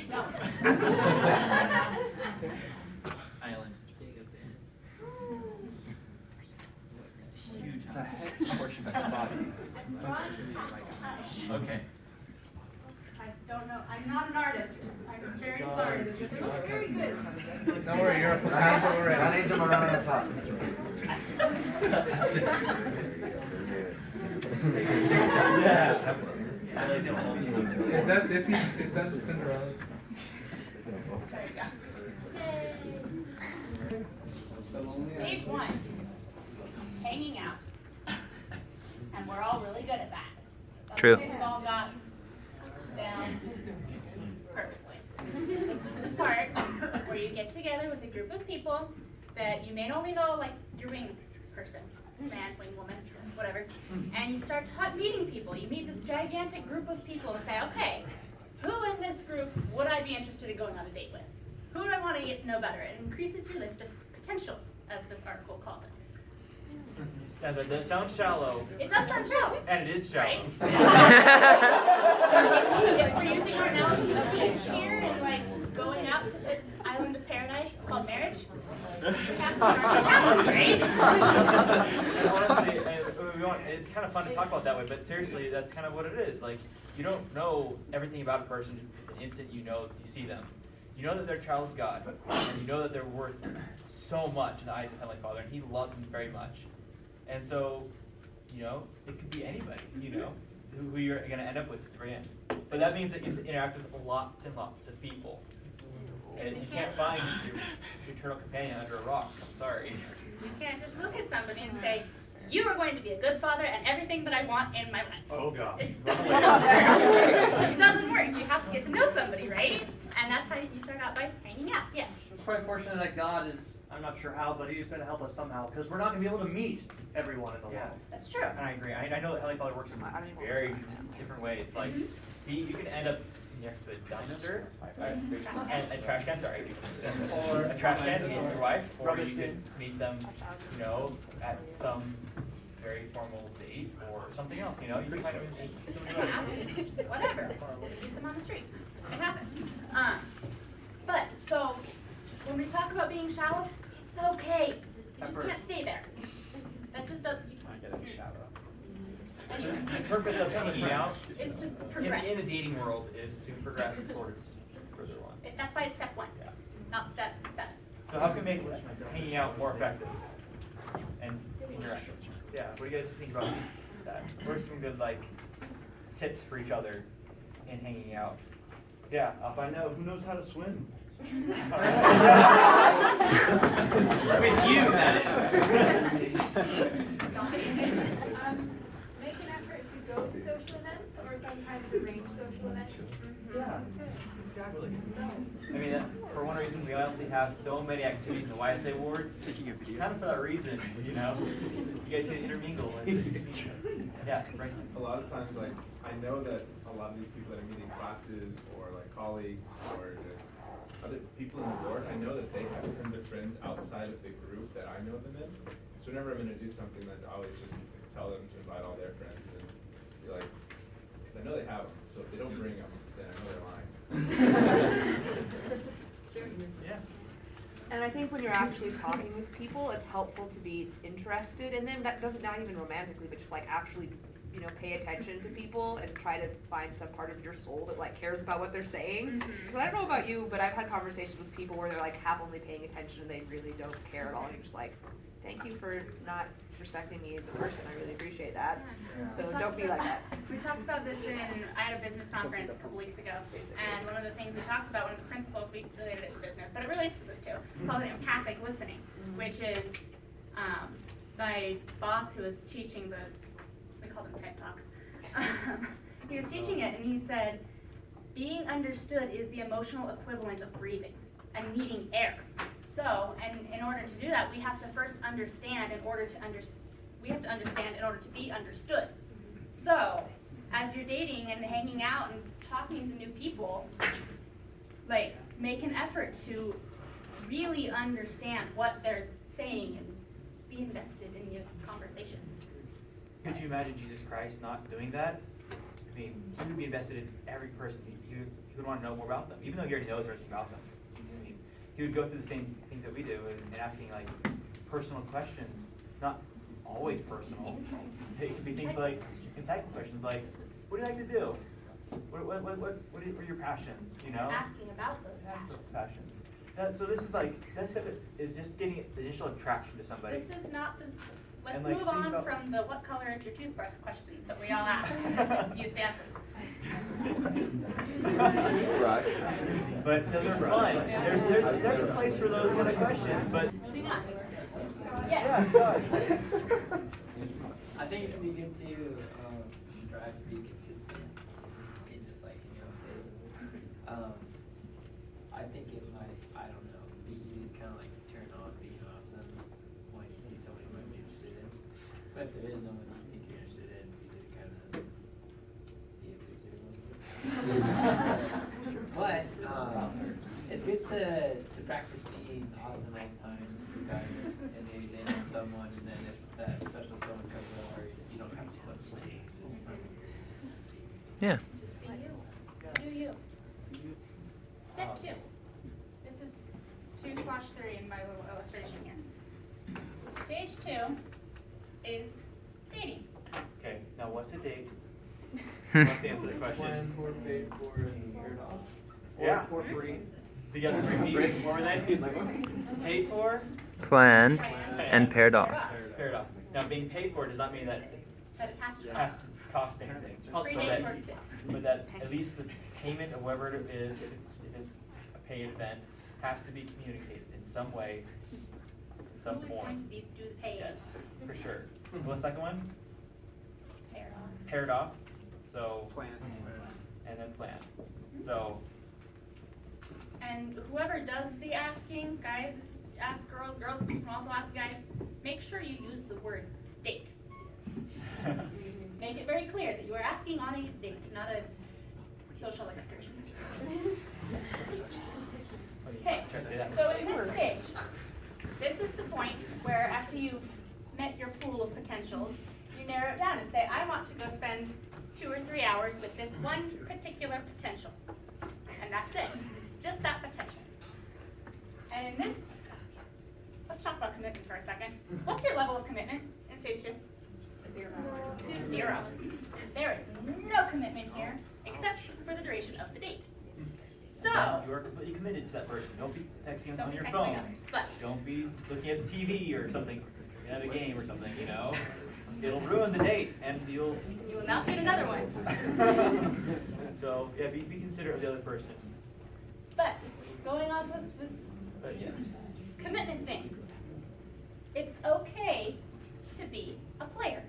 No. Island. Huge. The head portion of the body. Okay. I don't know. I'm not an artist. I'm very sorry. This looks very good. Don't worry, you're a professor already. That needs a banana top. Yeah. Is that the Cinderella? There you go. Stage one. Hanging out. And we're all really good at that. True. We've all got down perfectly. This is the part where you get together with a group of people that you may only know, like your wing person, man, wing woman, whatever, and you start meeting people. You meet this gigantic group of people and say, okay, who in this group would I be interested in going on a date with? Who do I want to get to know better? It increases your list of potentials, as this article calls it. Yeah, that does sound shallow. It does sound shallow. And it is shallow. Right? If we're using our analogy of being here and like going out to the island of paradise called marriage, you have to start with that one, right? And honestly, it's kind of fun to talk about that way, but seriously, that's kind of what it is. Like, you don't know everything about a person the instant you see them. You know that they're a child of God, and you know that they're worth so much in the eyes of Heavenly Father, and He loves them very much. And so, it could be anybody, who you're going to end up with at the very end. But that means that you have to interact with lots and lots of people. And you can't find your eternal companion under a rock. I'm sorry. You can't just look at somebody and say, you are going to be a good father and everything that I want in my life. Oh, God. It doesn't work. It doesn't work. You have to get to know somebody, right? And that's how you start out by hanging out. Yes. We're quite fortunate that God is, I'm not sure how, but He's going to help us somehow, because we're not going to be able to meet everyone in the world. That's true. And I agree. I know that Heavenly Father works in very different ways. Like, you can end up next to a dumpster, and a trash can, sorry. Or a trash can and your wife, or you could meet them, at some very formal date or something else, you can find them in Whatever. Meet them on the street. It happens. But, so, when we talk about being shallow, it's okay. You just can't stay there. That just doesn't. Anyway. The purpose of hanging out is to progress. In the dating world is to progress towards further ones. That's why it's step one, not step 7. So how can we make hanging out more effective and interactive? Yeah, what do you guys think about that? What are some good tips for each other in hanging out? Yeah, I'll find out who knows how to swim. With you, that is. Make an effort to go to social events or sometimes arrange social events. Yeah, exactly. I mean, for one reason, we obviously have so many activities in the YSA ward. Kind of for that reason, you guys can intermingle. Yeah, Bryson. A lot of times, I know that a lot of these people that are meeting classes or colleagues or just other people in the ward, I know that they have tons of friends outside of the group that I know them in. So whenever I'm going to do something, I always just tell them to invite all their friends and be like, because I know they have them. So if they don't bring them, then I know they're lying. Yeah. And I think when you're actually talking with people, it's helpful to be interested in them. That doesn't, not even romantically, but just actually, pay attention to people and try to find some part of your soul that cares about what they're saying. Because I don't know about you, but I've had conversations with people where they're half only paying attention and they really don't care at all. And you're just thank you for not respecting me as a person. I really appreciate that. Yeah. So don't be like that. We talked about this I had a business conference a couple weeks ago, and one of the things we talked about, one of the principles, we related it to business, but it relates to this too. We called it empathic listening, which is my boss who was teaching we call them TED Talks. He was teaching it, and he said, being understood is the emotional equivalent of breathing and needing air. So, and in order to do that, we have to first understand we have to understand in order to be understood. So, as you're dating and hanging out and talking to new people, make an effort to really understand what they're saying and be invested in the conversation. Could you imagine Jesus Christ not doing that? I mean, he would be invested in every person. He would want to know more about them, even though he already knows everything about them. I mean, he would go through the same things that we do and asking like personal questions, not always personal. It could be things like insightful questions like, what do you like to do? What are your passions? You know? Asking about those Ask those passions. passions. So this is like, that step is just getting the initial attraction to somebody. This is not the, let's And, like, move think on about- from the what color is your toothbrush questions that we all ask youth dances. Right. But those are fun. There's a place for those kind of questions, but. Moving on. Yeah, Yes. go ahead. I think it'd be good to try to be consistent in just like any other phase. I think it might, I don't know, be kind of like turn on being awesome when you see someone you might be interested in. But if there is no one you think you're interested in, it's easy to kind of be inclusive. But it's good to practice being awesome all the time, regardless, and maybe they know someone, and then if that special someone comes over, you don't have to change. Yeah. Just be you. Do you. Step 2. This is 2/3 in my little illustration here. Stage 2 is dating. Okay, now what's a date? Who wants to answer the question? Plan for, paid for, and paired off. Yeah. Or free. So you got the 3 P's. What were they? He's like, paid for, Planned and paired off. paired off. Now, being paid for does not mean that But it has to it has to cost anything. Also, 3 that- dates work too. But that at least the payment of whatever it is, if it's a paid event, has to be communicated in some way, at some Who is going point. to do the paying? Yes, for sure. What's the second one? Pair on. Paired off, so, Plan. and then plan. So, And whoever does the asking, guys ask girls, girls can also ask guys, make sure you use the word date. Make it very clear that you are asking on a date, not a social excursion. Okay, Sorry, say that. so in this stage, this is the point where after you've met your pool of potentials, you narrow it down and say, I want to go spend 2 or 3 hours with this one particular potential. And that's it, just that potential. And in this, let's talk about commitment for a second. What's your level of commitment in stage 2? 0. There is no commitment here, except for the duration of the date. So, You are completely committed to that person. Don't be texting Don't on be your texting phone. others, but- Don't be looking at the TV or something, at a game or something, you know? It'll ruin the date and you'll. you will not get another one. So, yeah, be considerate of the other person. But, going on with this But yes. commitment thing, it's okay to be a player.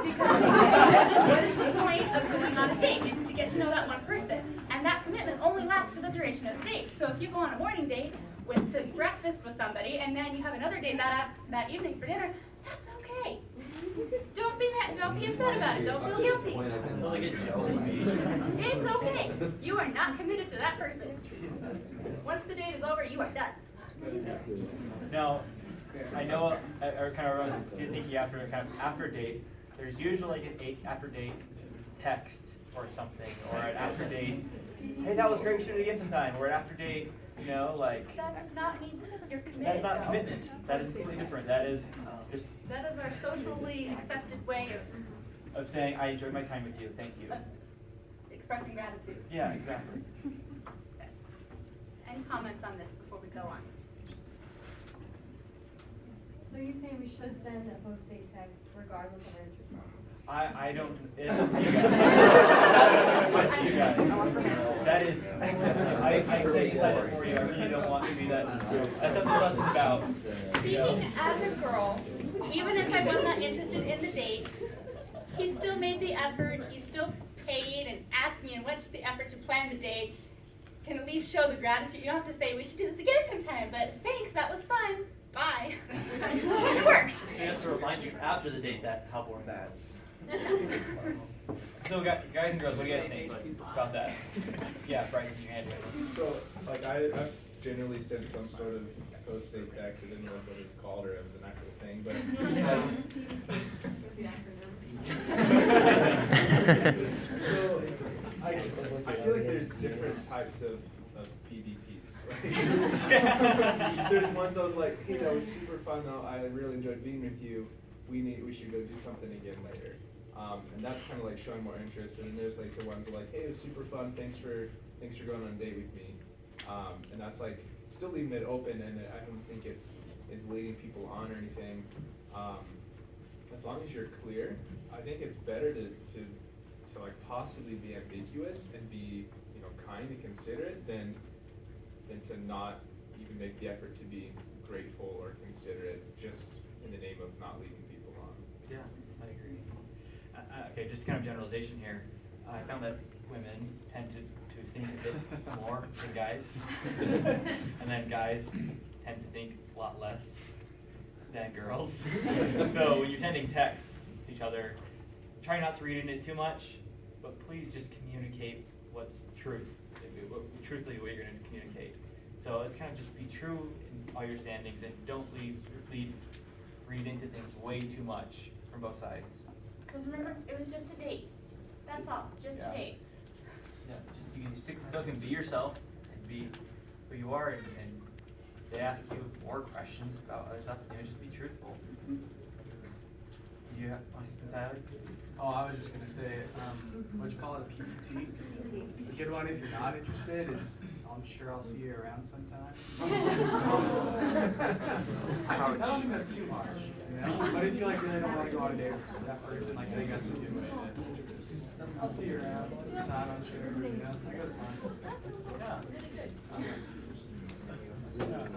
Because what is the point of going on a date? It's to get to know that one person. And that commitment only lasts for the duration of the date. So if you go on a morning date to breakfast with somebody and then you have another date that evening for dinner, that's okay. Don't be mad, don't be upset about it. Don't feel guilty. Until they get jealous. It's okay. You are not committed to that person. Once the date is over, you are done. Now, I know, or kind of everyone's thinking after date, there's usually like an after date text or something, or an after date, hey, that was great, we should do it again sometime, or an after date, you know, like, That does not mean you're committed. that's not though. commitment, that is completely different, that is just That is our socially accepted way of saying, I enjoyed my time with you, thank you. of expressing gratitude. Yeah, exactly. Yes. Any comments on this before we go on? So you're saying we should send a post-date text regardless of our interest level? I don't, it's up to you guys. That's up to you guys. That is, I can't decide that for you, I really don't want to be that, that's what this is about. Speaking as a girl, even if I was not interested in the date, he still made the effort, he still paid and asked me and went to the effort to plan the date. Can at least show the gratitude. You don't have to say, we should do this again sometime, but thanks, that was fun. Bye. It works. So he has to remind you after the date that how boring that is. So guys and girls, what do you guys think about that? Yeah, Bryson, your hand raised. So, like, I've generally sent some sort of post-date text. I didn't know what it's called or it was an actual thing, but So, I feel like there's different types of PDTs. There's ones I was like, hey, that was super fun though, I really enjoyed being with you, we should go do something again later. And that's kind of like showing more interest. And then there's like the ones where like, hey, it was super fun, thanks for going on a date with me. And that's like still leaving it open, and I don't think it's leading people on or anything. As long as you're clear, I think it's better to like possibly be ambiguous and be, you know, kind and considerate than to not even make the effort to be grateful or considerate just in the name of not leading people on. Yeah, I agree. Okay, just kind of generalization here. I found that women tend to think a bit more than guys. And then guys tend to think a lot less than girls. So when you're sending texts to each other, try not to read into it too much, but please just communicate what's truthfully what you're going to communicate. So it's kind of just be true in all your standings, and don't read into things way too much from both sides. Because remember, it was just a date. That's all, just a date. Yeah, you can still can be yourself and be who you are, and if they ask you more questions about other stuff, you know, just be truthful. Do you want to say something, Tyler? Oh, I was just gonna say, what'd you call it, a PPT? A good one if you're not interested is, I'm sure I'll see you around sometime. I don't think that's too much, you know? But if you like really don't want to go on a date with that person, like they got some good way, I'll see you around sometime, I'm sure, you know, that goes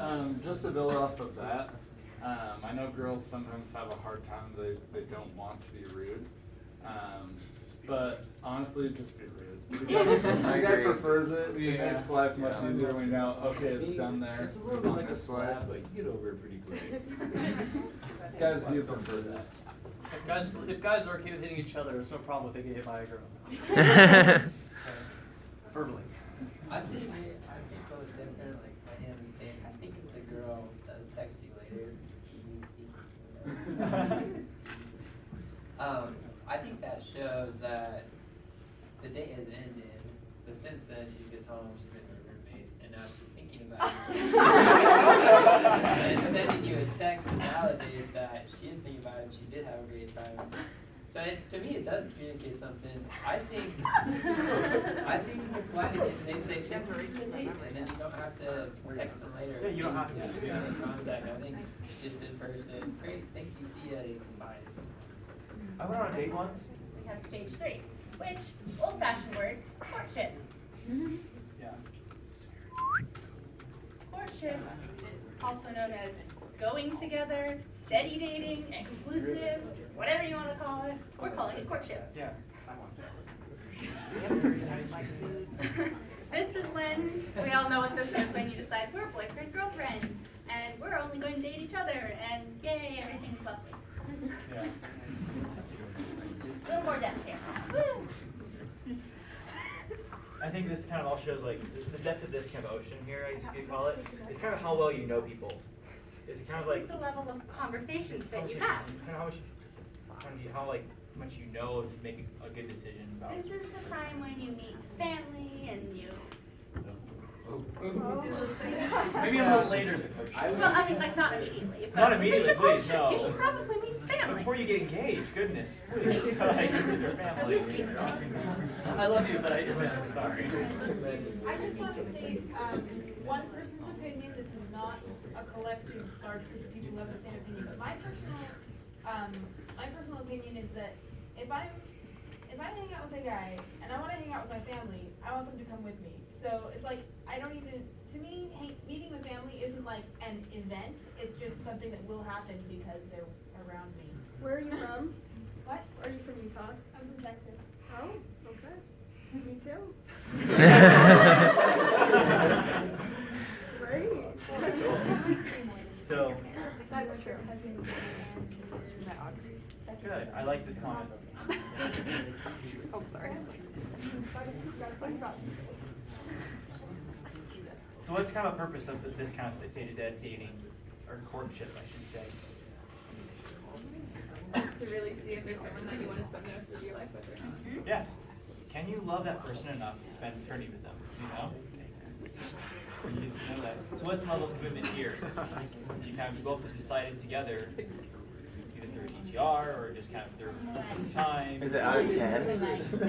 fine. Just to build off of that, I know girls sometimes have a hard time, they don't want to be rude. But honestly, just be rude. The guy prefers it. It makes life much easier when you know, okay, it's done there. It's a little bit like a slap, but you get over it pretty quick. Guys do prefer this. If guys are okay with hitting each other, there's no problem if they get hit by a girl. Verbally. I think both different, like my hand is saying, I think if the girl does text you later, I think that shows that the date has ended, but since then she gets home, she's been with her roommates, and now she's thinking about it. And sending you a text to validate that she is thinking about it, she did have a great time. So to me, it does communicate something. I think why they say she's a recent date, and then you don't have to text them later. Yeah, you don't have to. Make contact. I think just in person. Great, thank you. See ya. Is fine. I went on a date once. We have stage 3, which, old-fashioned word, courtship. Yeah. Courtship, also known as going together, steady dating, exclusive, whatever you want to call it. We're calling it courtship. Yeah, I want that. This is when, we all know what this is, when you decide we're boyfriend, girlfriend, and we're only going to date each other, and yay, everything's lovely. Yeah. A little more depth here. I think this kind of all shows like the depth of this kind of ocean here, I guess you could call it. It's kind of how well you know people. It's kind of This like is the level of conversations that you have. Kind of how much you know to make a good decision about. This is the time when you meet family and you. Maybe a little later than coach. Well, I mean, like not immediately. But Not immediately, within the please, courtship, no. You should probably meet family. Before you get engaged, goodness, please. Like, this is your At family. least be safe. I love you, but I'm sorry. I just want to state, one person's opinion, this is not a collective, large group of people who have the same opinion, but my personal opinion is that if I'm hanging out with a guy, and I want to hang out with my family, I want them to come with me. So it's like, I don't even, to me, meeting with family isn't like an event, it's just something that will happen because they're around me. Where are you from? What? Are you from Utah? I'm from Texas. Oh, okay. Me too. Great. So, That's true. good. I like this comment. Oh, sorry. So what's kind of purpose of this kind of dating or courtship, I should say? to really see if there's someone that you want to spend the rest of your life with or not. Yeah. Can you love that person enough to spend eternity with them? You know? You get to know that. So what's the level of commitment here? You kind of both have decided together, either through DTR or just kind of through time. Is it out of 10?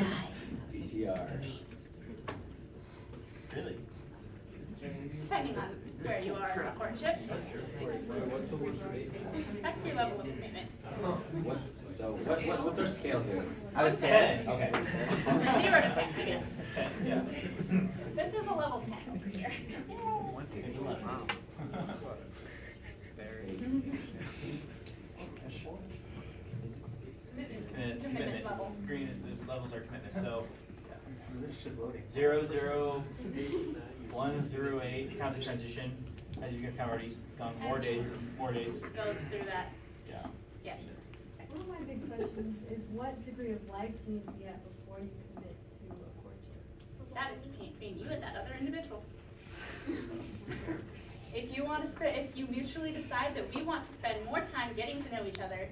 DTR. Really? Depending on where you are in the courtship. What's the word rate? That's your level of commitment. What's our scale here? Out of 10? Okay. 0 to 10, I guess. Yeah. This is a level 10 over here. Commitment level. Green, the levels are commitment. So 0, 0, 1 through 8, kind of the transition. As you have kind of already gone more dates. Go through that. Yeah. Yes. One of my big questions is what degree of lag do you get before you commit to a courtship? That is between you and that other individual. If you want to if you mutually decide that we want to spend more time getting to know each other,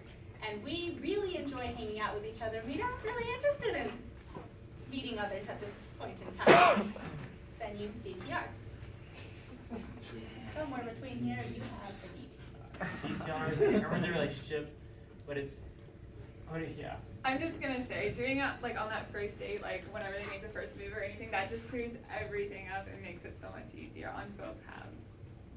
and we really enjoy hanging out with each other, we aren't really interested in meeting others at this point in time, then you DTR. Somewhere between here, you have the DTR. DTR is determine the relationship, but it's, yeah. I'm just gonna say, doing it like on that first date, like whenever they make the first move or anything, that just clears everything up and makes it so much easier on both halves.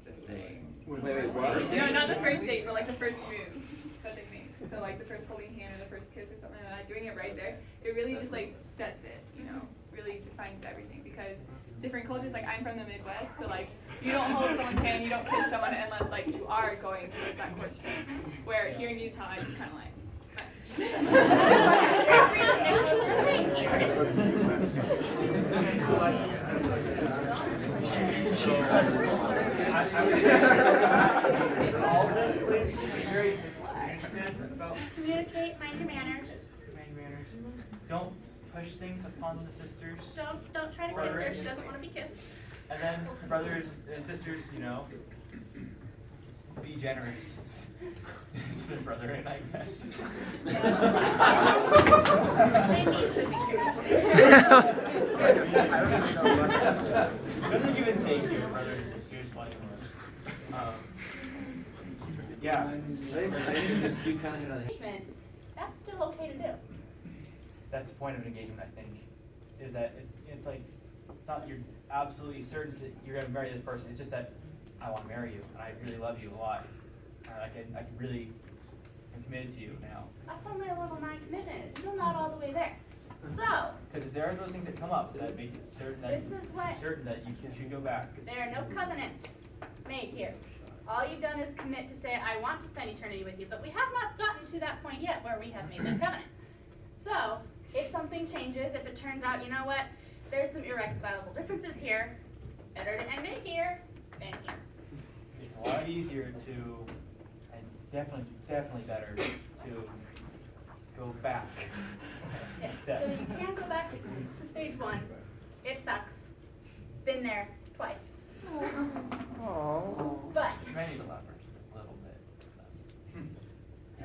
Just saying. Wait, what? No, not the first date, but like the first move that they make. So like the first holding hand or the first kiss or something like that, doing it right there, it really just like sets it, you know, really defines everything because different cultures, like I'm from the Midwest, so like you don't hold someone's hand, you don't kiss someone unless like you are going towards that courtship. Where here in Utah, it's kind of like. All this, please, be very insistent about Communicate, mind your manners. Don't push things upon the sisters. Don't try to kiss her. She doesn't want to be kissed. And then the brothers and sisters, you know, be generous. It's the brother and I guess. They need to be There's a give and take here, brothers and sisters. Like, yeah. That's still okay to do. That's the point of an engagement, I think, is that it's like it's not you're absolutely certain that you're gonna marry this person. It's just that I want to marry you and I really love you a lot. I can really I'm committed to you now. That's only a level 9 commitment. It's still not all the way there. So Because if there are those things that come up that make it certain that This is what- certain that you should go back. there are no covenants made here. All you've done is commit to say, I want to spend eternity with you, but we have not gotten to that point yet where we have made that covenant. So, if something changes, if it turns out, you know what, there's some irreconcilable differences here, better to end it here than here. It's a lot easier to, and definitely better to go back. Yes, Step. so you can go back to stage 1. It sucks. Been there twice. But, You may need to elaborate just a little bit.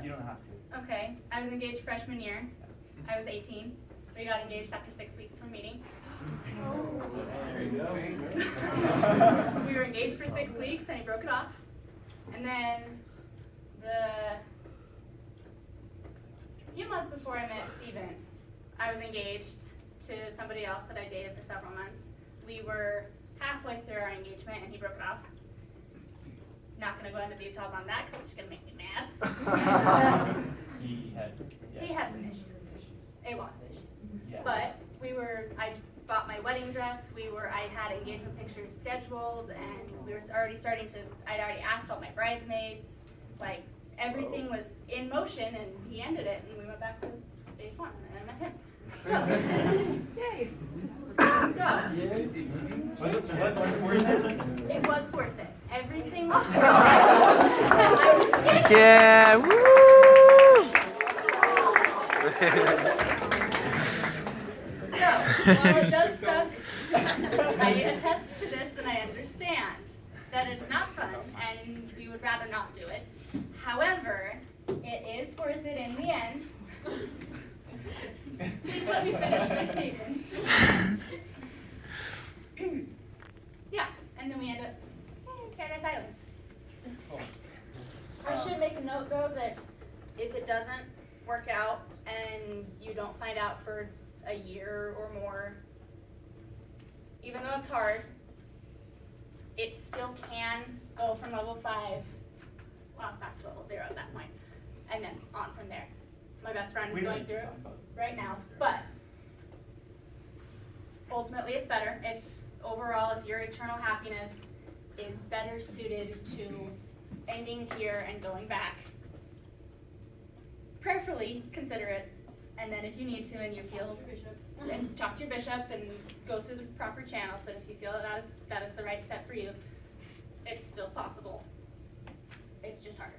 You don't have to. okay, I was engaged freshman year. I was 18. We got engaged after 6 weeks from meeting. There you go. We were engaged for 6 weeks and he broke it off. And then a few months before I met Steven, I was engaged to somebody else that I dated for several months. We were halfway through our engagement and he broke it off. Not going to go into details on that because it's going to make me mad. He had some issues. A lot of issues. Yes. But I bought my wedding dress, I had engagement pictures scheduled, and we were already I'd already asked all my bridesmaids, like, everything was in motion, and he ended it, and we went back to stage 1, and I met him. So, yay. So, Was it worth it? it was worth it. Everything was worth it. I was scared. Yeah, woo! So, while it does suck, I attest to this and I understand that it's not fun and we would rather not do it. However, It is worth it in the end. Please let me finish my statements. Yeah, and then we end up in Paradise Island. I should make a note though that if it doesn't work out and you don't find out for a year or more, even though it's hard, it still can go from level 5, well, back to level 0 at that point, and then on from there. My best friend is going through it right now, but ultimately it's better if overall, if your eternal happiness is better suited to ending here and going back, prayerfully consider it, and then if you need to and you feel, and talk to your bishop and go through the proper channels, but if you feel that is the right step for you, it's still possible. It's just harder.